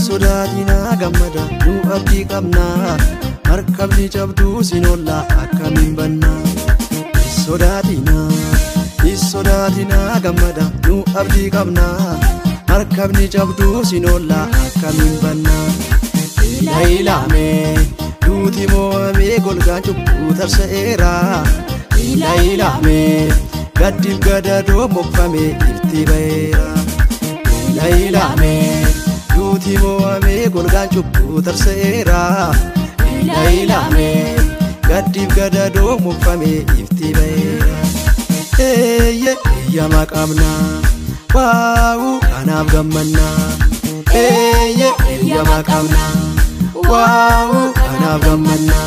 Sodatina gammada nu abdii qabna markabni jabduu sinolla akkamiin banna sodatina gammada nu abdii qabna markabni jabduu sinolla akkamiin banna ilailame duuti mo'ame golgaan cubbuu tarsa'eera ilailame gaddiif gadadoo mokfame ifti ba'eera ilailame duuti mo'ame golgaan cubbuu tarsa'eera ilailame gaddiif gadadoo mokfame ifti ba'eera eeyyamaa qabna waa'u kanaaf gammanna eeyyamaa qabna waa'u kanaaf gammanna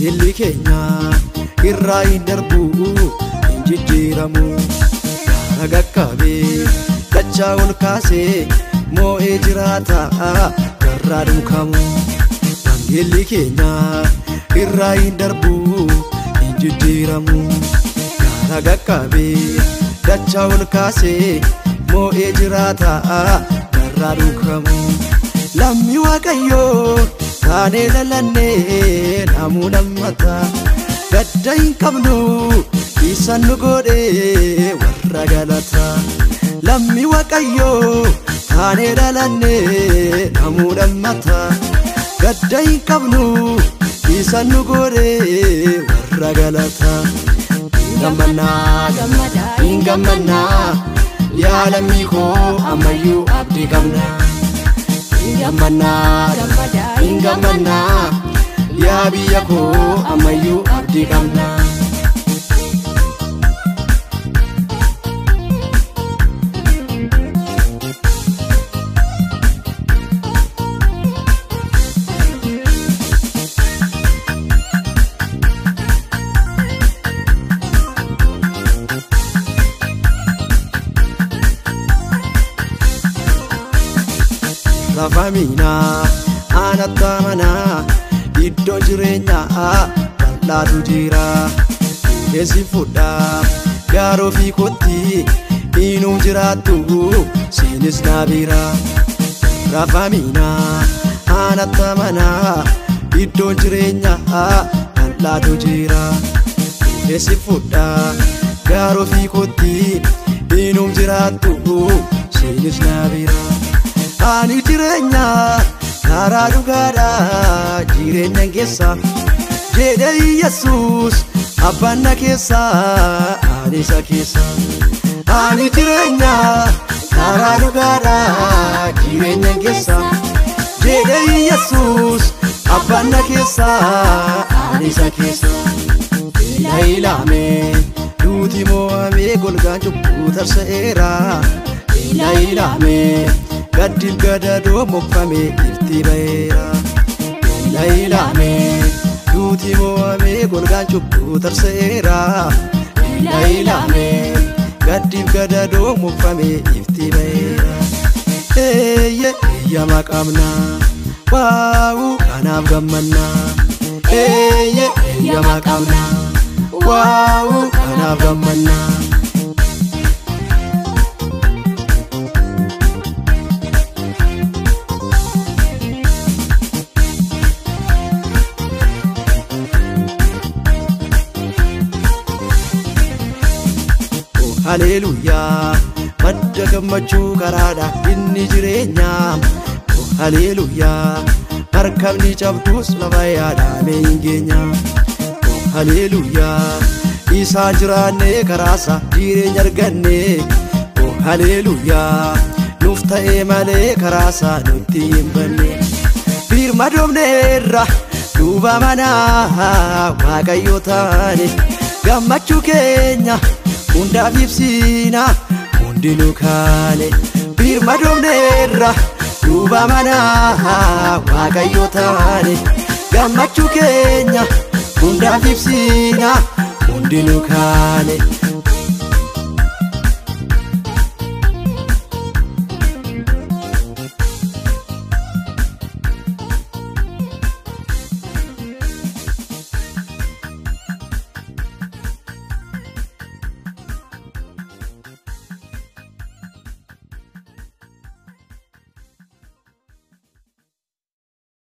Illi keenya irraa hin darbu hin jijjiiramu gaara gaqqabee dachaa ol kaasee moo'ee jiraata garraa duukamu. Illi keenya irraa hin darbu hin jijjiiramu gaara gaqqabee dachaa ol kaasee moo'ee jiraata garraa duukamu. Lammi Waaqayyoo taanee lalannee namuu lammata gadda hin qabnu isaan nu godhee warra galata. Lammi Waaqayyoo taanee lalannee namuu lammata gadda hin qabnu isaan nu godhee warra galata. Hin gammannaa yaa lammii koo ammayyuu abdii qabna. Hin gammannaa yaa biyya koo ammayyuu abdii qabna. Rafamina anatta mana iddoo jireenyaa bal'aatu jira keessi fudha gaaroo fi kotti inuu jiraattu siinis na bira. Rafamina anatta mana iddoo jireenyaa bal'aatu jira keessi fudha gaaroo fi kotti inuu jiraattu siinis na bira. Ani jireenya karaa dhugaadha jireenya keessa jedhe Yesuus abbaan na keessa ani isa keessa. Ani jireenya karaa dhugaadha jireenya keessa jedhe Yesuus abbaan na keessa ani isa keessa. Ilailame duuti mo'ame golgaan cubbuu tarsa'eera ilailame gaddiif gadadoo mokfame ifti ba'eera ilailame duuti mo'ame golgaan cubbuu tarsa'eera ilailame gaddiif gadadoo mokfame ifti ba'eera. Eeyyamaa qabna waa'u kanaaf gammanna eeyyamaa qabna waa'u kanaaf gammanna. Haleluyaa madda gammachuu karaadha inni jireenya. Haleluyaa markabni cabduus lafa yaadame hin geenya. Haleluyaa isaa jiraanne karaasa jireenya arganne. Haleluyaa nuuf ta'e malee karaa isaa nutti hin banne birmadoomneerra duuba manaa Waaqayyo taane gammachuu keenya hundaaf ibsina hundinuu kaane birmadoomneerra duuba manaa Waaqayyo taane gammachuu keenya hundaaf ibsina hundinuu kaane